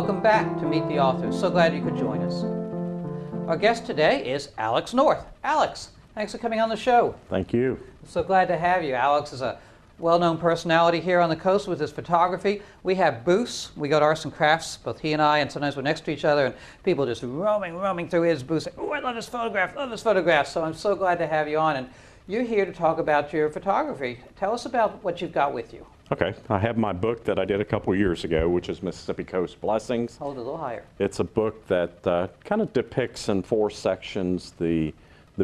Welcome back to Meet the Authors. So glad you could join us. Our guest today is Alex North. Alex, thanks for coming on the show. Thank you. So glad to have you. Alex is a well-known personality here on the coast with his photography. We have booths. We go to Arts and Crafts, both he and I, and sometimes we're next to each other, and people just roaming through his booth saying, oh, I love this photograph. So I'm so glad to have you on. And you're here to talk about your photography. Tell us about what you've got with you. Okay, I have my book that I did a couple years ago, which is Mississippi Coast Blessings. Hold it a little higher. It's a book that kind of depicts in 4 sections the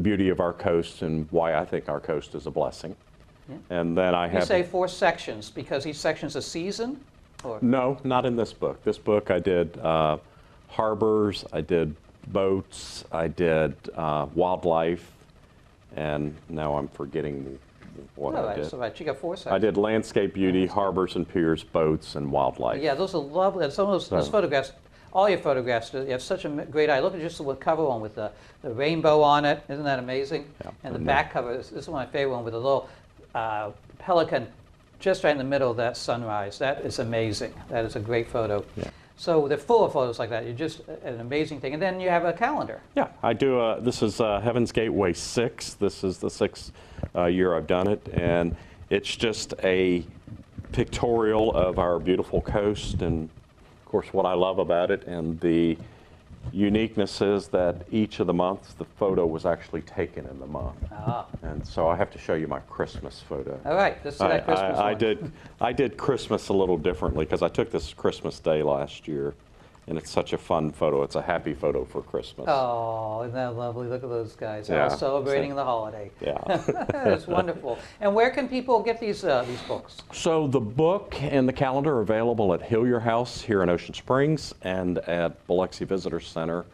beauty of our coast and why I think our coast is a blessing. Yeah. And then I have... You say 4 sections because each section's a season? Or? No, not in this book. This book I did harbors, I did boats, I did wildlife, and now I'm forgetting what I did. That's all right. You got 4 sections. I did landscape beauty, harbors and piers, boats, and wildlife. Yeah, those are lovely. Some of those photographs, all your photographs, you have such a great eye. Look at just the cover one with the rainbow on it. Isn't that amazing? Yeah. And the back cover, this is my favorite one with a little pelican just right in the middle of that sunrise. That is amazing. That is a great photo. Yeah. So they're full of photos like that. You're just an amazing thing. And then you have a calendar. Yeah, I do. This is Heaven's Gateway 6. This is the 6th year I've done it. And it's just a pictorial of our beautiful coast and, of course, what I love about it. And the uniqueness is that each of the months, the photo was actually taken in the month. Ah. And so I have to show you my Christmas photo. All right, this is that Christmas one. I did Christmas a little differently because I took this Christmas Day last year, and it's such a fun photo. It's a happy photo for Christmas. Oh, isn't that lovely? Look at those guys. Yeah, all celebrating the holiday. Yeah. It's wonderful. And where can people get these books? So the book and the calendar are available at Hillier House here in Ocean Springs and at Biloxi Visitor Center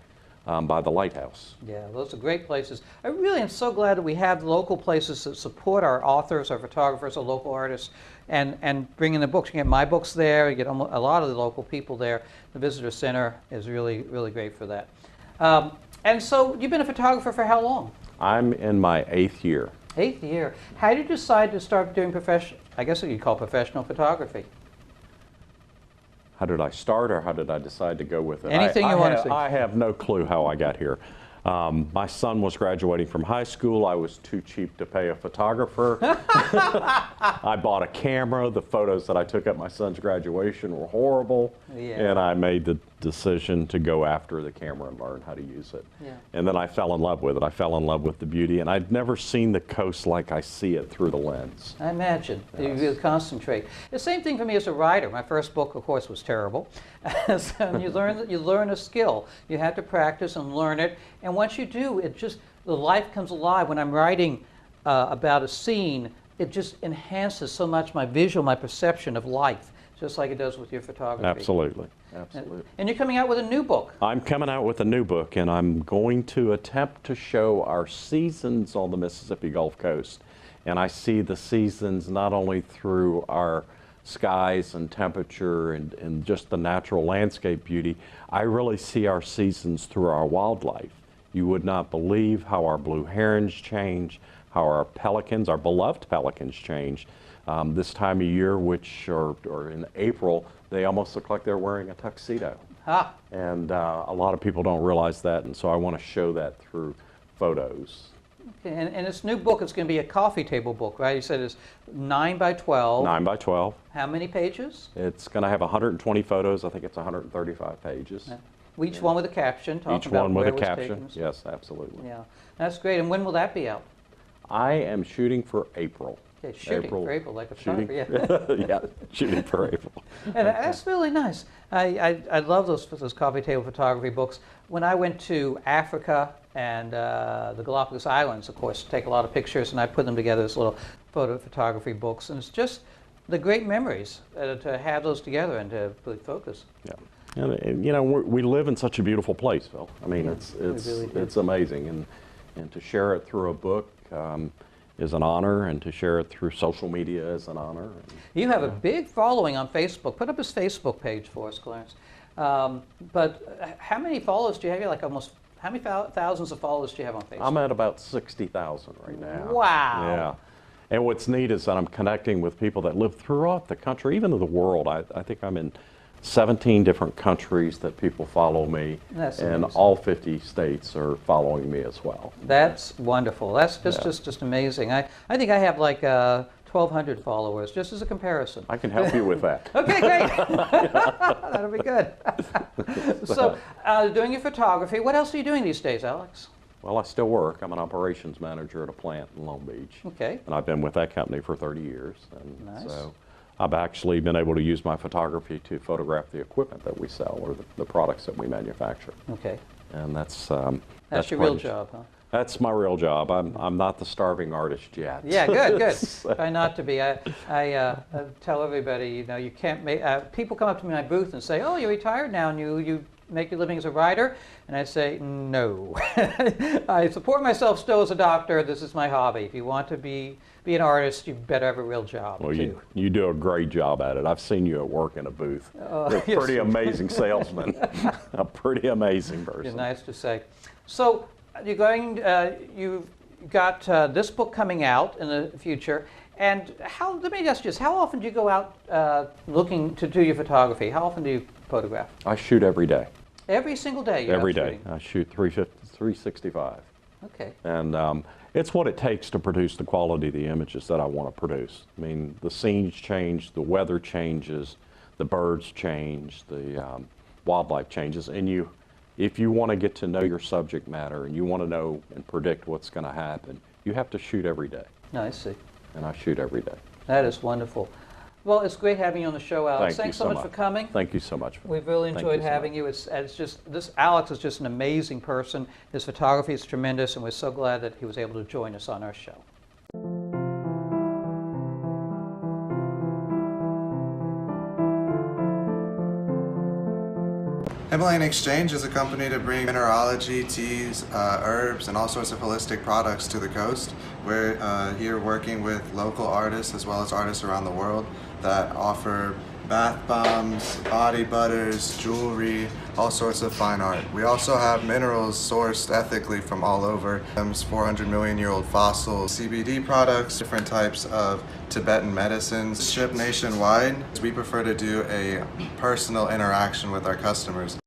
by the Lighthouse. Yeah, those are great places. I really am so glad that we have local places that support our authors, our photographers, our local artists, and bring in the books. You get my books there. You get a lot of the local people there. The Visitor Center is really, really great for that. And so you've been a photographer for how long? I'm in my 8th year. 8th year. How did you decide to start doing I guess what you'd call professional photography? How did I start, or how did I decide to go with it? Anything you want to say. I have no clue how I got here. My son was graduating from high school. I was too cheap to pay a photographer. I bought a camera. The photos that I took at my son's graduation were horrible. Yeah. And I made the decision to go after the camera and learn how to use it. Yeah. And then I fell in love with it. I fell in love with the beauty. And I'd never seen the coast like I see it through the lens. I imagine. Yes. You concentrate. The same thing for me as a writer. My first book, of course, was terrible. So you learn a skill. You have to practice and learn it. And once you do, the life comes alive. When I'm writing about a scene, it just enhances so much my visual, my perception of life, just like it does with your photography. Absolutely. Absolutely. And you're coming out with a new book. I'm coming out with a new book, and I'm going to attempt to show our seasons on the Mississippi Gulf Coast. And I see the seasons not only through our skies and temperature and just the natural landscape beauty. I really see our seasons through our wildlife. You would not believe how our blue herons change, how our pelicans, our beloved pelicans change. This time of year, or in April, they almost look like they're wearing a tuxedo. Ah. And a lot of people don't realize that, and so I want to show that through photos. Okay, and this new book is going to be a coffee table book, right? You said it's 9 by 12. 9 by 12. How many pages? It's going to have 120 photos. I think it's 135 pages. Yeah. Each one with a caption. Each one with a caption. Yes, absolutely. Yeah, that's great. And when will that be out? I am shooting for April. Okay, shooting for April, like a photographer. Yeah. Yeah, shooting for April. And that's really nice. I love those coffee table photography books. When I went to Africa and the Galapagos Islands, of course, take a lot of pictures, and I put them together as little photography books. And it's just the great memories to have those together and to really focus. Yeah. And, you know, we live in such a beautiful place, Phil. I mean, yeah, it's amazing, and to share it through a book is an honor, and to share it through social media is an honor. You have a big following on Facebook. Put up his Facebook page for us, Clarence. But how many followers do you have? Like almost how many thousands of followers do you have on Facebook? I'm at about 60,000 right now. Wow. Yeah. And what's neat is that I'm connecting with people that live throughout the country, even in the world. I think I'm in 17 different countries that people follow me, That's and amazing. all 50 states are following me as well. That's wonderful. That's just amazing. I think I have like 1,200 followers, just as a comparison. I can help you with that. Okay, great. That'll be good. So, doing your photography, what else are you doing these days, Alex? Well, I still work. I'm an operations manager at a plant in Long Beach. Okay. And I've been with that company for 30 years. And Nice. so I've actually been able to use my photography to photograph the equipment that we sell or the products that we manufacture. Okay. And that's That's your real job, huh? That's my real job. I'm not the starving artist yet. Yeah, good, good. Try not to be. I tell everybody, you know, you can't make. People come up to me in my booth and say, "Oh, you're retired now, and you make your living as a writer," and I say, "No, I support myself still as a doctor. This is my hobby. If you want to be an artist, you better have a real job." Well, too. you do a great job at it. I've seen you at work in a booth. You're a yes. pretty amazing salesman. A pretty amazing person. It's nice to say. So you're going. You've got this book coming out in the future. And how? Let me ask you this: how often do you go out looking to do your photography? How often do you photograph? I shoot every day. Every single day. You're Every out day. shooting? I shoot 365. Okay. And it's what it takes to produce the quality of the images that I want to produce. I mean, the scenes change, the weather changes, the birds change, the wildlife changes, and if you want to get to know your subject matter and you want to know and predict what's going to happen, you have to shoot every day. No, I see. And I shoot every day. That is wonderful. Well, it's great having you on the show, Alex. Thank you Thanks so much for coming. Thank you so much. We've really Thank enjoyed you so having much. you. It's just this Alex is just an amazing person. His photography is tremendous, and we're so glad that he was able to join us on our show. Himalayan Exchange is a company to bring mineralogy, teas, herbs, and all sorts of holistic products to the coast. We're here working with local artists as well as artists around the world that offer bath bombs, body butters, jewelry, all sorts of fine art. We also have minerals sourced ethically from all over. 400 million year old fossils, CBD products, different types of Tibetan medicines shipped nationwide. We prefer to do a personal interaction with our customers.